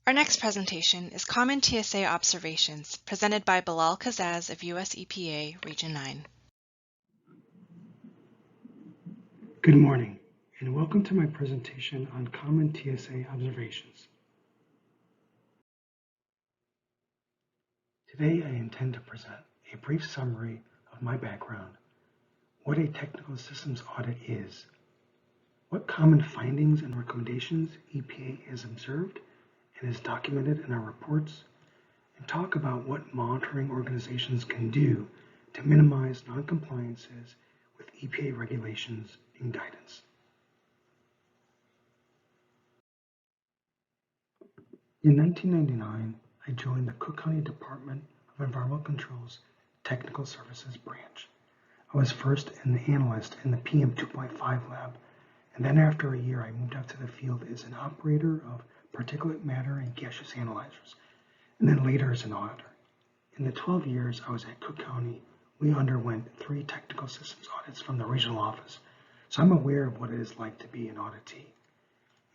Our next presentation is Common TSA Observations, presented by Bilal Kazaz of US EPA Region 9. Good morning, and welcome to my presentation on Common TSA Observations. Today I intend to present a brief summary of my background, what a technical systems audit is, what common findings and recommendations EPA has observed and is documented in our reports, and talk about what monitoring organizations can do to minimize noncompliances with EPA regulations and guidance. In 1999, I joined the Cook County Department of Environmental Control's Technical Services branch. I was first an analyst in the PM 2.5 lab, and then after a year I moved out to the field as an operator of particulate matter and gaseous analyzers, and then later as an auditor. In the 12 years I was at Cook County, we underwent 3 technical systems audits from the regional office, so I'm aware of what it is like to be an auditee.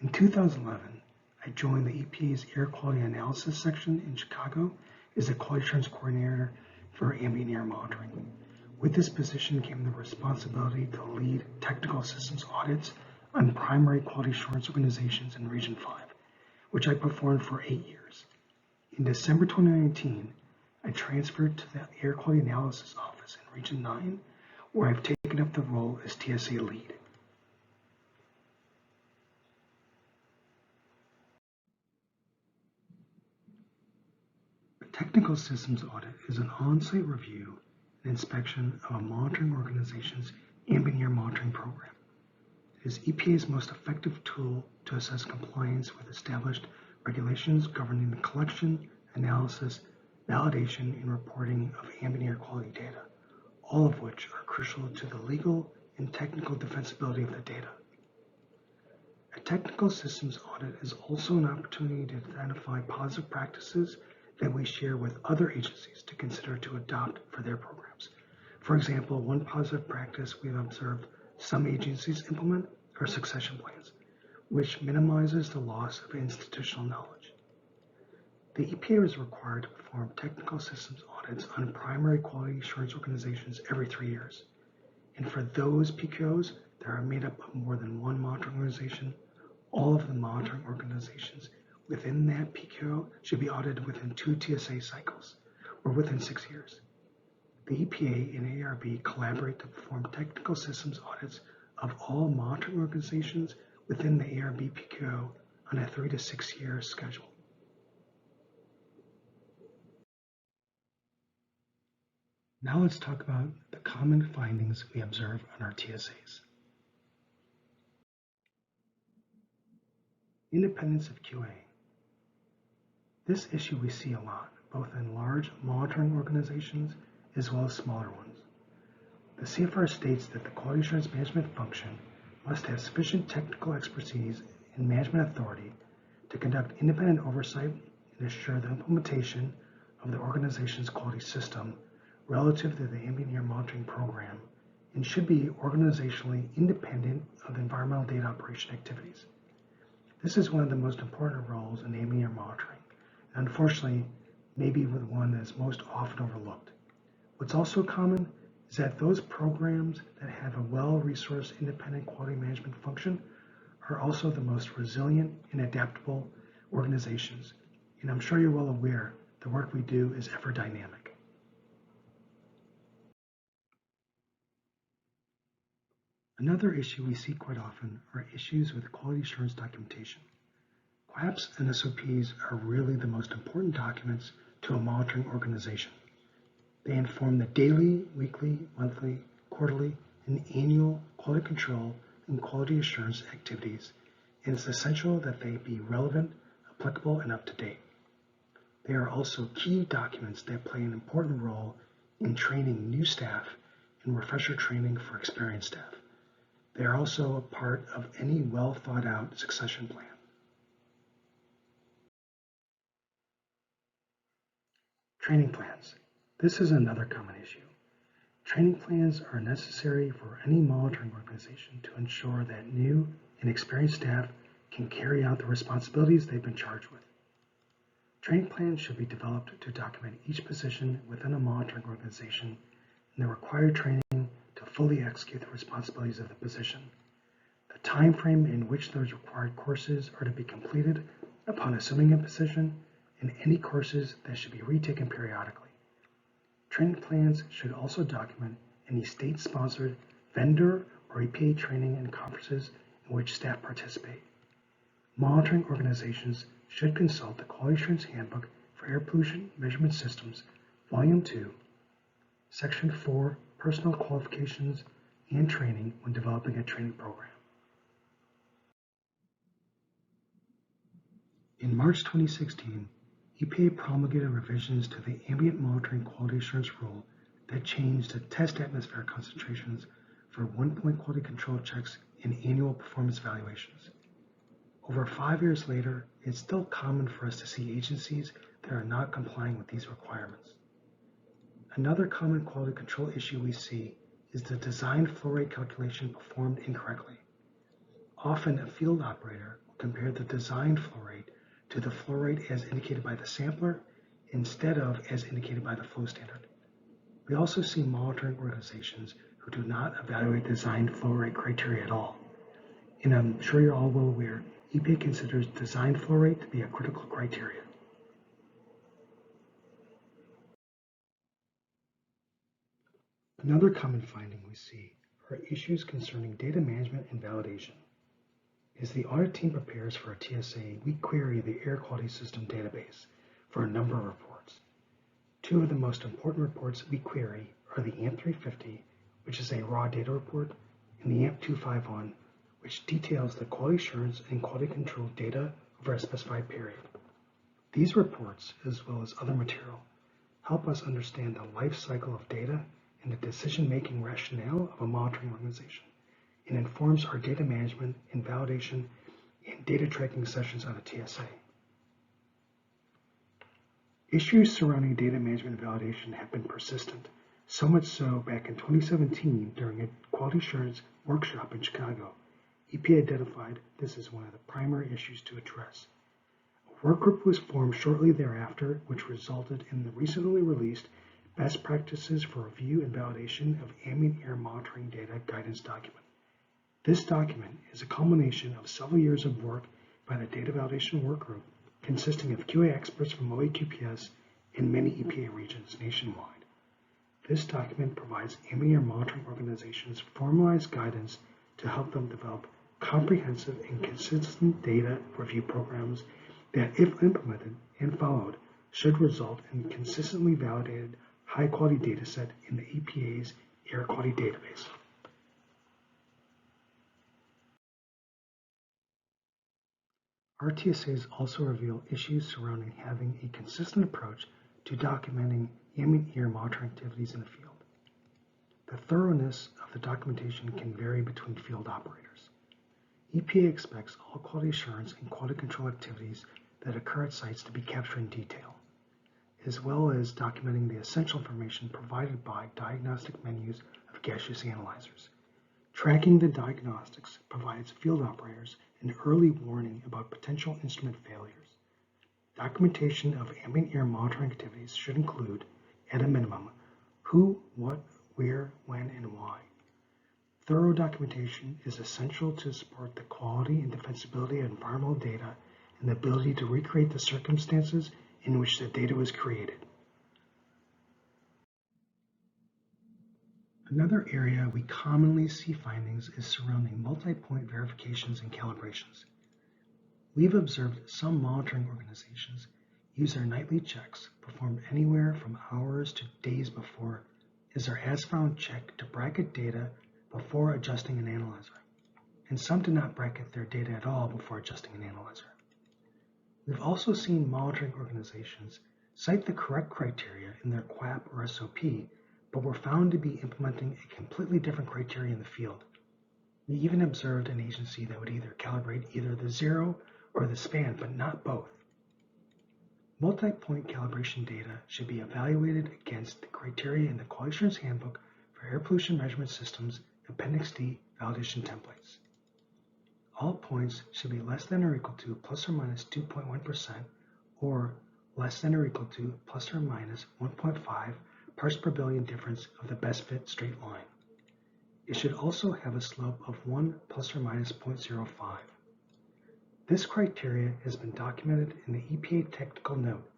In 2011, I joined the EPA's Air Quality Analysis section in Chicago as the Quality Assurance Coordinator for Ambient Air Monitoring. With this position came the responsibility to lead technical systems audits on primary quality assurance organizations in Region 5, which I performed for 8 years. In December 2019, I transferred to the Air Quality Analysis Office in Region 9, where I've taken up the role as TSA lead. A technical systems audit is an on-site review and inspection of a monitoring organization's ambient air monitoring program. It is EPA's most effective tool to assess compliance with established regulations governing the collection, analysis, validation, and reporting of ambient air quality data, all of which are crucial to the legal and technical defensibility of the data. A technical systems audit is also an opportunity to identify positive practices that we share with other agencies to consider to adopt for their programs. For example, one positive practice we've observed some agencies implement are succession plans, which minimizes the loss of institutional knowledge. The EPA is required to perform technical systems audits on primary quality assurance organizations every 3 years. And for those PQAOs that are made up of more than one monitoring organization, all of the monitoring organizations within that PQAO should be audited within 2 TSA cycles, or within 6 years. The EPA and ARB collaborate to perform technical systems audits of all monitoring organizations within the ARB PQAO on a 3 to 6 year schedule. Now let's talk about the common findings we observe on our TSAs. Independence of QA. This issue we see a lot, both in large monitoring organizations as well as smaller ones. The CFR states that the quality assurance management function must have sufficient technical expertise and management authority to conduct independent oversight and assure the implementation of the organization's quality system relative to the ambient air monitoring program, and should be organizationally independent of environmental data operation activities. This is one of the most important roles in ambient air monitoring, and unfortunately, maybe the one that is most often overlooked. What's also common is that those programs that have a well-resourced independent quality management function are also the most resilient and adaptable organizations, and I'm sure you're well aware the work we do is ever dynamic. Another issue we see quite often are issues with quality assurance documentation. QAPs and SOPs are really the most important documents to a monitoring organization. They inform the daily, weekly, monthly, quarterly, and annual quality control and quality assurance activities, and it's essential that they be relevant, applicable, and up to date. They are also key documents that play an important role in training new staff and refresher training for experienced staff. They are also a part of any well thought out succession plan. Training plans. This is another common issue. Training plans are necessary for any monitoring organization to ensure that new and experienced staff can carry out the responsibilities they've been charged with. Training plans should be developed to document each position within a monitoring organization and the required training to fully execute the responsibilities of the position, the time frame in which those required courses are to be completed upon assuming a position, and any courses that should be retaken periodically. Training plans should also document any state-sponsored vendor or EPA training and conferences in which staff participate. Monitoring organizations should consult the Quality Assurance Handbook for Air Pollution Measurement Systems, Volume 2, Section 4, Personal Qualifications and Training when developing a training program. In March 2016, EPA promulgated revisions to the Ambient Monitoring Quality Assurance Rule that changed the test atmosphere concentrations for one-point quality control checks and annual performance evaluations. Over 5 years later, it's still common for us to see agencies that are not complying with these requirements. Another common quality control issue we see is the design flow rate calculation performed incorrectly. Often, a field operator will compare the design flow rate to the flow rate as indicated by the sampler instead of as indicated by the flow standard. We also see monitoring organizations who do not evaluate design flow rate criteria at all. And I'm sure you're all well aware, EPA considers design flow rate to be a critical criteria. Another common finding we see are issues concerning data management and validation. As the audit team prepares for a TSA, we query the air quality system database for a number of reports. Two of the most important reports we query are the AMP350, which is a raw data report, and the AMP251, which details the quality assurance and quality control data over a specified period. These reports, as well as other material, help us understand the life cycle of data and the decision-making rationale of a monitoring organization, and informs our data management and validation and data tracking sessions on a TSA. Issues surrounding data management and validation have been persistent, so much so back in 2017 during a quality assurance workshop in Chicago, EPA identified this as one of the primary issues to address. A work group was formed shortly thereafter, which resulted in the recently released Best Practices for Review and Validation of Ambient Air Monitoring Data Guidance document. This document is a culmination of several years of work by the Data Validation Work Group, consisting of QA experts from OAQPS and many EPA regions nationwide. This document provides ambient air monitoring organizations formalized guidance to help them develop comprehensive and consistent data review programs that, if implemented and followed, should result in consistently validated high-quality data set in the EPA's air quality database. Our TSAs also reveal issues surrounding having a consistent approach to documenting ambient air monitoring activities in the field. The thoroughness of the documentation can vary between field operators. EPA expects all quality assurance and quality control activities that occur at sites to be captured in detail, as well as documenting the essential information provided by diagnostic menus of gaseous analyzers. Tracking the diagnostics provides field operators an early warning about potential instrument failures. Documentation of ambient air monitoring activities should include, at a minimum, who, what, where, when, and why. Thorough documentation is essential to support the quality and defensibility of environmental data and the ability to recreate the circumstances in which the data was created. Another area we commonly see findings is surrounding multi-point verifications and calibrations. We've observed some monitoring organizations use their nightly checks performed anywhere from hours to days before as their as-found check to bracket data before adjusting an analyzer, and some do not bracket their data at all before adjusting an analyzer. We've also seen monitoring organizations cite the correct criteria in their QAP or SOP, but were found to be implementing a completely different criteria in the field. We even observed an agency that would either calibrate either the zero or the span, but not both. Multi-point calibration data should be evaluated against the criteria in the Quality Assurance Handbook for Air Pollution Measurement Systems Appendix D validation templates. All points should be less than or equal to plus or minus 2.1% or less than or equal to plus or minus 1.5 parts per billion difference of the best fit straight line. It should also have a slope of 1 plus or minus 0.05. This criteria has been documented in the EPA Technical Note,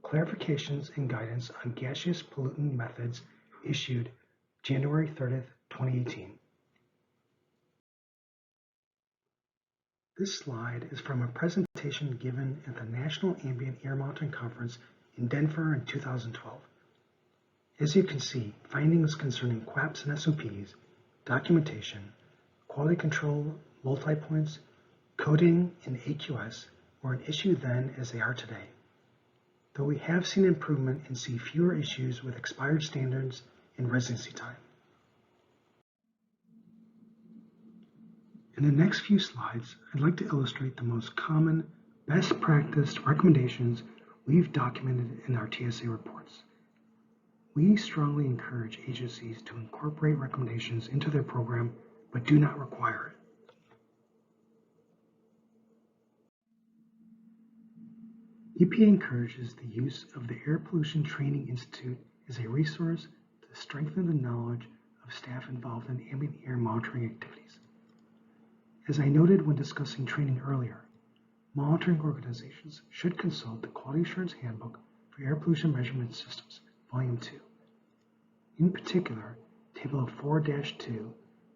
Clarifications and Guidance on Gaseous Pollutant Methods, issued January 30, 2018. This slide is from a presentation given at the National Ambient Air Monitoring Conference in Denver in 2012. As you can see, findings concerning QAPs and SOPs, documentation, quality control, multipoints, coding, and AQS were an issue then as they are today. Though we have seen improvement and see fewer issues with expired standards and residency time. In the next few slides, I'd like to illustrate the most common best practice recommendations we've documented in our TSA reports. We strongly encourage agencies to incorporate recommendations into their program, but do not require it. EPA encourages the use of the Air Pollution Training Institute as a resource to strengthen the knowledge of staff involved in ambient air monitoring activities. As I noted when discussing training earlier, monitoring organizations should consult the Quality Assurance Handbook for Air Pollution Measurement Systems, Volume 2. In particular, Table 4-2,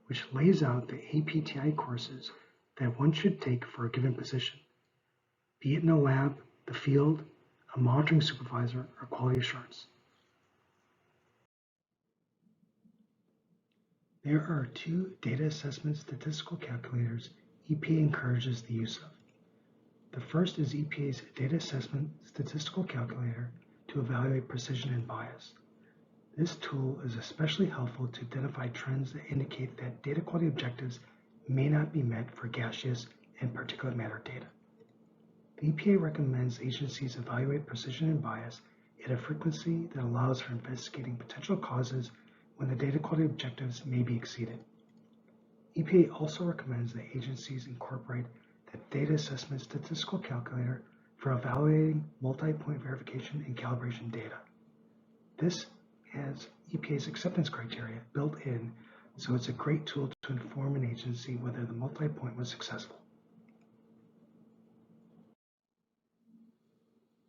which lays out the APTI courses that one should take for a given position, be it in a lab, the field, a monitoring supervisor, or quality assurance. There are two data assessment statistical calculators EPA encourages the use of. The first is EPA's Data Assessment Statistical Calculator to evaluate precision and bias. This tool is especially helpful to identify trends that indicate that data quality objectives may not be met for gaseous and particulate matter data. The EPA recommends agencies evaluate precision and bias at a frequency that allows for investigating potential causes when the data quality objectives may be exceeded. EPA also recommends that agencies incorporate the Data Assessment Statistical Calculator for evaluating multi-point verification and calibration data. This has EPA's acceptance criteria built in, so it's a great tool to inform an agency whether the multi-point was successful.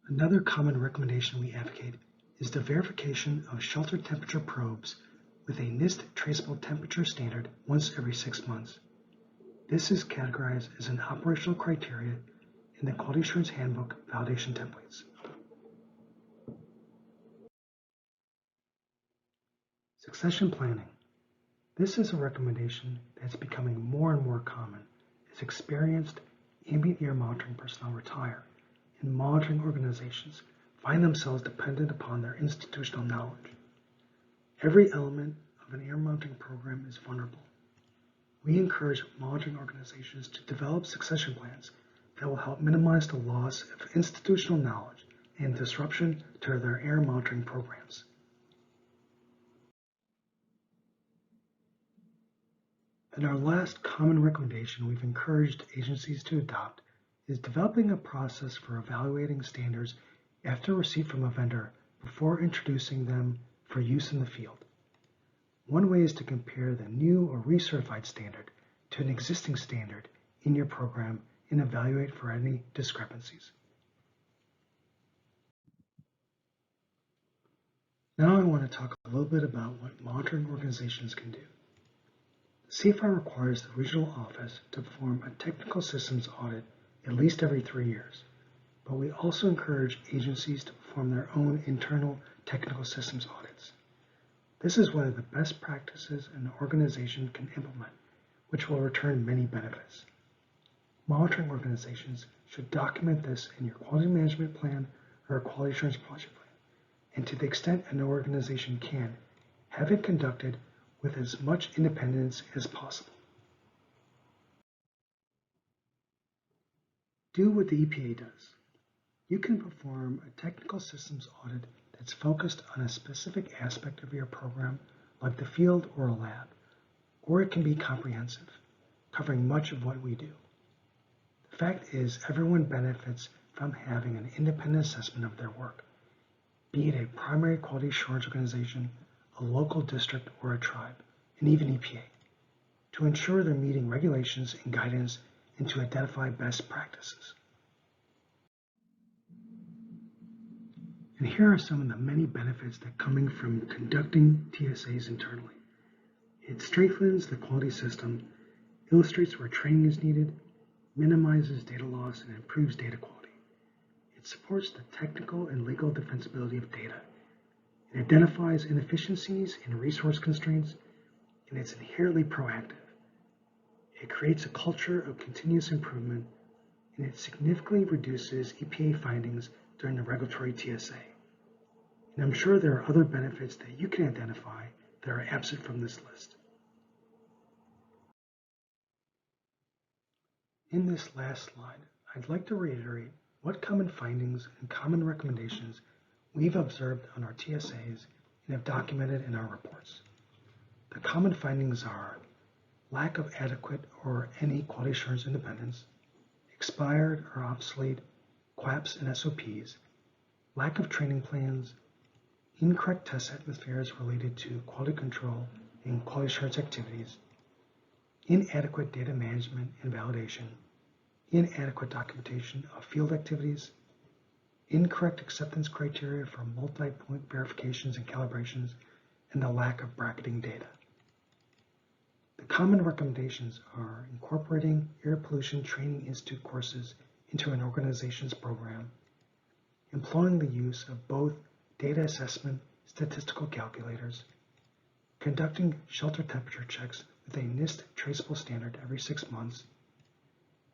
Another common recommendation we advocate is the verification of shelter temperature probes with a NIST traceable temperature standard once every 6 months. This is categorized as an operational criteria in the Quality Assurance Handbook validation templates. Succession planning. This is a recommendation that's becoming more and more common as experienced ambient air monitoring personnel retire and monitoring organizations find themselves dependent upon their institutional knowledge. Every element of an air monitoring program is vulnerable. We encourage monitoring organizations to develop succession plans that will help minimize the loss of institutional knowledge and disruption to their air monitoring programs. And our last common recommendation we've encouraged agencies to adopt is developing a process for evaluating standards after receipt from a vendor before introducing them for use in the field. One way is to compare the new or recertified standard to an existing standard in your program and evaluate for any discrepancies. Now I want to talk a little bit about what monitoring organizations can do. CFR requires the regional office to perform a technical systems audit at least every 3 years, but we also encourage agencies to perform their own internal technical systems audits. This is one of the best practices an organization can implement, which will return many benefits. Monitoring organizations should document this in your quality management plan or a quality assurance project plan, and to the extent an organization can, have it conducted with as much independence as possible. Do what the EPA does. You can perform a technical systems audit that's focused on a specific aspect of your program, like the field or a lab, or it can be comprehensive, covering much of what we do. The fact is, everyone benefits from having an independent assessment of their work, be it a primary quality assurance organization, a local district, or a tribe, and even EPA, to ensure they're meeting regulations and guidance and to identify best practices. And here are some of the many benefits that coming from conducting TSAs internally. It strengthens the quality system, illustrates where training is needed, minimizes data loss, and improves data quality. It supports the technical and legal defensibility of data. It identifies inefficiencies and resource constraints, and it's inherently proactive. It creates a culture of continuous improvement, and it significantly reduces EPA findings during the regulatory TSA. And I'm sure there are other benefits that you can identify that are absent from this list. In this last slide, I'd like to reiterate what common findings and common recommendations we've observed on our TSAs and have documented in our reports. The common findings are lack of adequate or any quality assurance independence, expired or obsolete QAPs and SOPs, lack of training plans, incorrect test atmospheres related to quality control and quality assurance activities, inadequate data management and validation, inadequate documentation of field activities, incorrect acceptance criteria for multi-point verifications and calibrations, and the lack of bracketing data. The common recommendations are incorporating Air Pollution Training Institute courses into an organization's program, employing the use of both data assessment statistical calculators, conducting shelter temperature checks with a NIST traceable standard every 6 months,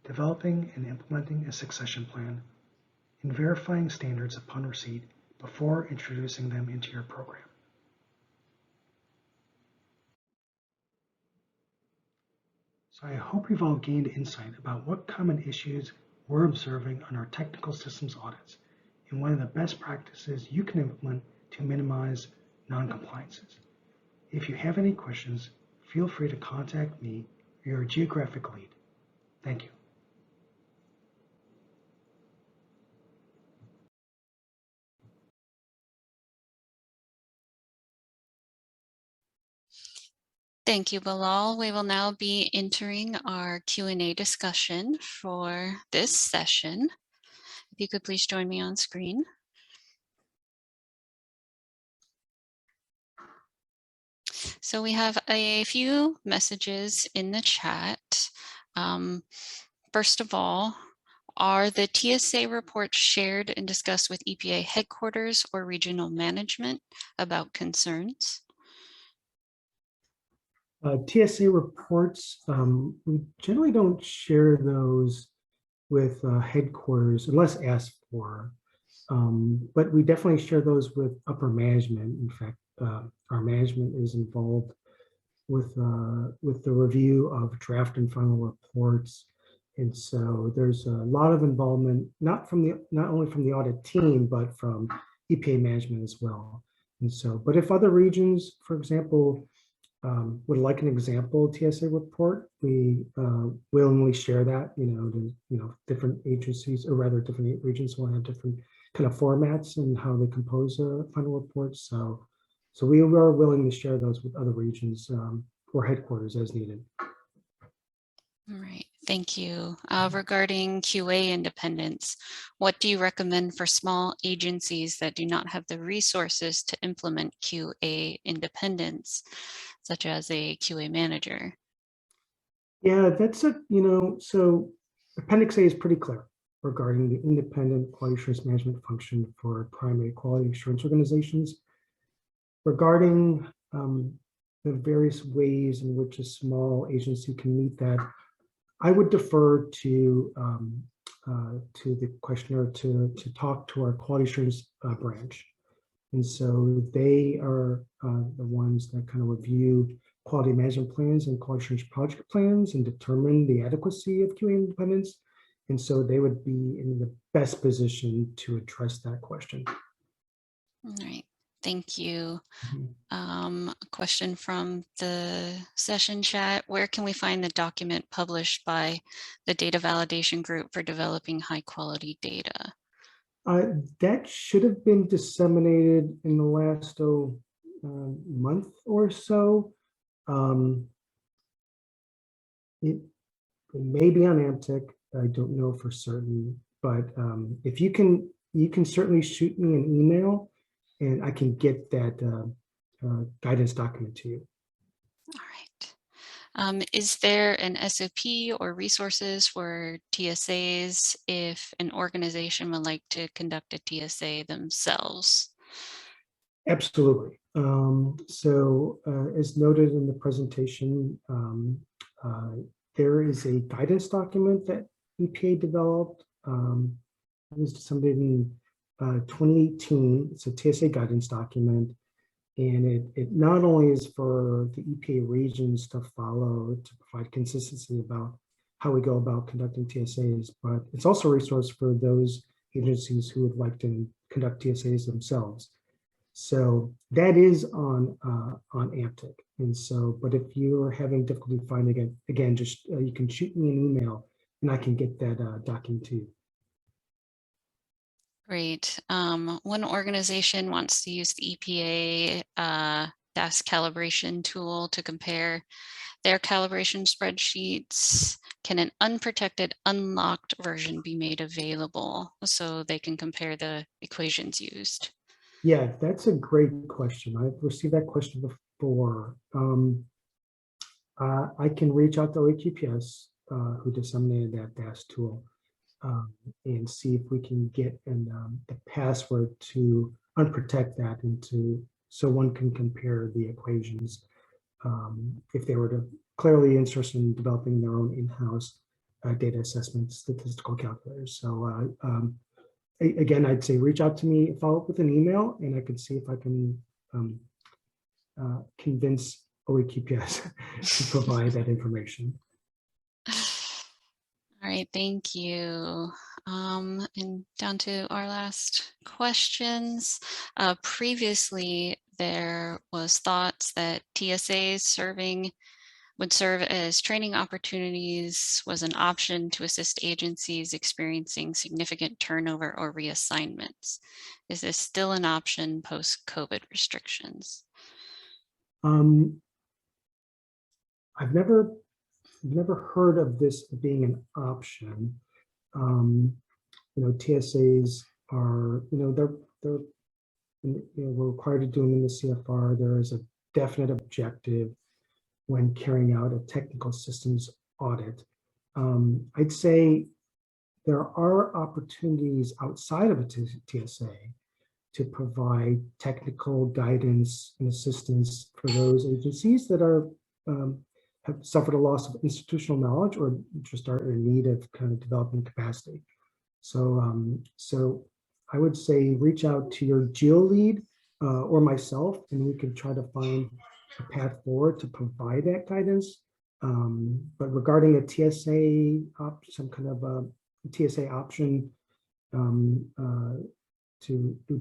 developing and implementing a succession plan, and verifying standards upon receipt before introducing them into your program. So I hope you've all gained insight about what common issues we're observing on our technical systems audits and one of the best practices you can implement to minimize non-compliances. If you have any questions, feel free to contact me or your geographic lead. Thank you. Thank you, Bilal. We will now be entering our Q&A discussion for this session. If you could please join me on screen. So we have a few messages in the chat. First of all, are the TSA reports shared and discussed with EPA headquarters or regional management about concerns? TSA reports, we generally don't share those with headquarters unless asked for, but we definitely share those with upper management. In fact, our management is involved with the review of draft and final reports, and so there's a lot of involvement, not only from the audit team, but from EPA management as well. And so, but if other regions, for example, would like an example TSA report, we willingly share that. Different agencies, or rather different regions, will have different kind of formats and how they compose a final report. So we are willing to share those with other regions or headquarters as needed. All right, thank you. Regarding QA independence, what do you recommend for small agencies that do not have the resources to implement QA independence, such as a QA manager? Yeah, that's so Appendix A is pretty clear regarding the independent quality assurance management function for primary quality assurance organizations. Regarding the various ways in which a small agency can meet that, I would defer to the questioner to talk to our quality assurance branch. And so they are the ones that kind of review quality management plans and quality assurance project plans and determine the adequacy of QA independence. And so they would be in the best position to address that question. All right, thank you. Mhm. A question from the session chat. Where can we find the document published by the data validation group for developing high quality data? That should have been disseminated in the last month or so. It may be on Amtech. I don't know for certain, but if you can certainly shoot me an email, and I can get that guidance document to you. All right. Is there an SOP or resources for TSAs if an organization would like to conduct a TSA themselves? Absolutely. So as noted in the presentation, there is a guidance document that EPA developed. It was disseminated in 2018. It's a TSA guidance document. And it not only is for the EPA regions to follow to provide consistency about how we go about conducting TSAs, but it's also a resource for those agencies who would like to conduct TSAs themselves. So that is on Amtech. And so, but if you're having difficulty finding it, again, just you can shoot me an email and I can get that document to you. Great. One organization wants to use the EPA DAS calibration tool to compare their calibration spreadsheets. Can an unprotected, unlocked version be made available so they can compare the equations used? Yeah, that's a great question. I've received that question before. I can reach out to OHEPS, who disseminated that DAS tool, and see if we can get the password to unprotect that so one can compare the equations if they were to clearly interested in developing their own in-house data assessment statistical calculators. So again, I'd say reach out to me, follow up with an email, and I could see if I can convince OEQPS to provide that information. All right, thank you. And down to our last questions. Previously, there was thoughts that TSAs would serve as training opportunities was an option to assist agencies experiencing significant turnover or reassignments. Is this still an option post-COVID restrictions? I've never heard of this being an option. TSAs are, we're required to do them in the CFR. There is a definite objective when carrying out a technical systems audit. I'd say there are opportunities outside of a TSA to provide technical guidance and assistance for those agencies that are have suffered a loss of institutional knowledge or just are in need of kind of developing capacity. So I would say reach out to your geo lead or myself, and we can try to find a path forward to provide that guidance. But regarding a TSA, some kind of a TSA option to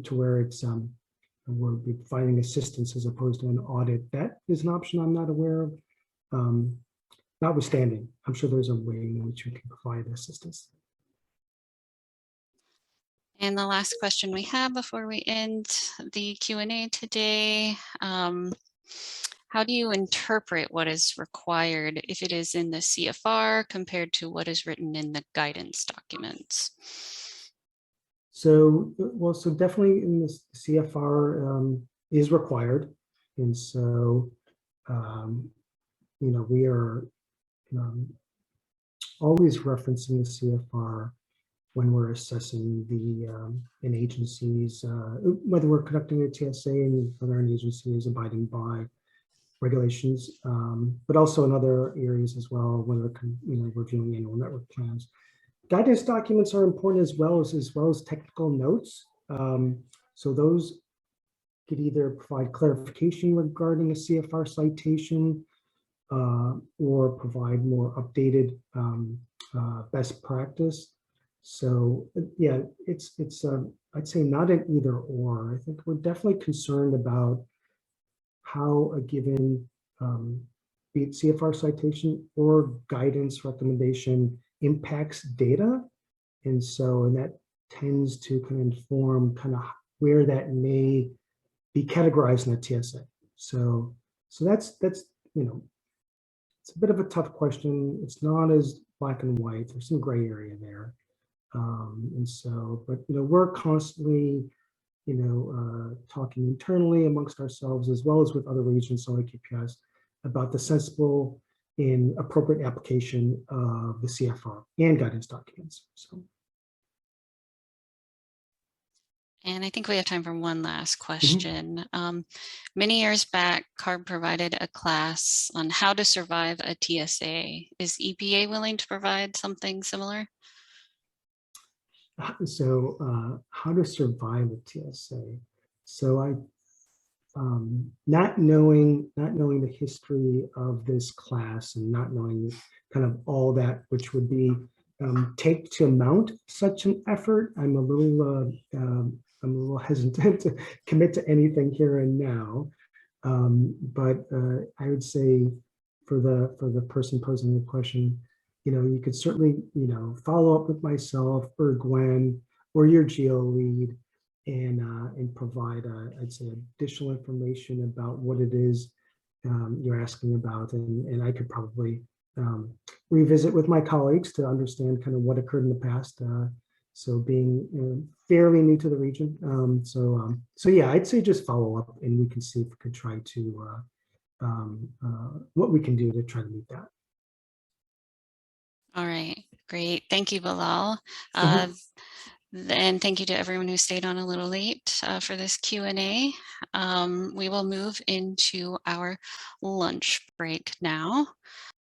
where it's we're providing assistance as opposed to an audit, that is an option I'm not aware of. Notwithstanding, I'm sure there's a way in which we can provide assistance. And the last question we have before we end the Q&A today, how do you interpret what is required if it is in the CFR compared to what is written in the guidance documents? So definitely in the CFR is required. And so, we are always referencing the CFR when we're assessing an agency's, whether we're conducting a TSA and whether an agency is abiding by regulations, but also in other areas as well when we're reviewing annual network plans. Guidance documents are important as well as technical notes. So those could either provide clarification regarding a CFR citation or provide more updated best practice. So yeah, it's I'd say not an either or. I think we're definitely concerned about how a given be it CFR citation or guidance recommendation impacts data. And that tends to kind of inform kind of where that may be categorized in the TSA. So that's it's a bit of a tough question. It's not as black and white. There's some gray area there. But we're constantly talking internally amongst ourselves as well as with other regions like KPIs about the sensible and appropriate application of the CFR and guidance documents. So. And I think we have time for one last question. Many years back, CARB provided a class on how to survive a TSA. Is EPA willing to provide something similar? So how to survive a TSA. So not knowing the history of this class and not knowing kind of all that which would be take to mount such an effort, I'm a little hesitant to commit to anything here and now. But I would say for the person posing the question, you could certainly follow up with myself or Gwen or your geo lead and provide I'd say additional information about what it is you're asking about, and I could probably revisit with my colleagues to understand kind of what occurred in the past. So being fairly new to the region, so yeah, I'd say just follow up, and we can see if we could try to what we can do to try to meet that. All right, great. Thank you, Bilal. And thank you to everyone who stayed on a little late for this Q&A. We will move into our lunch break now.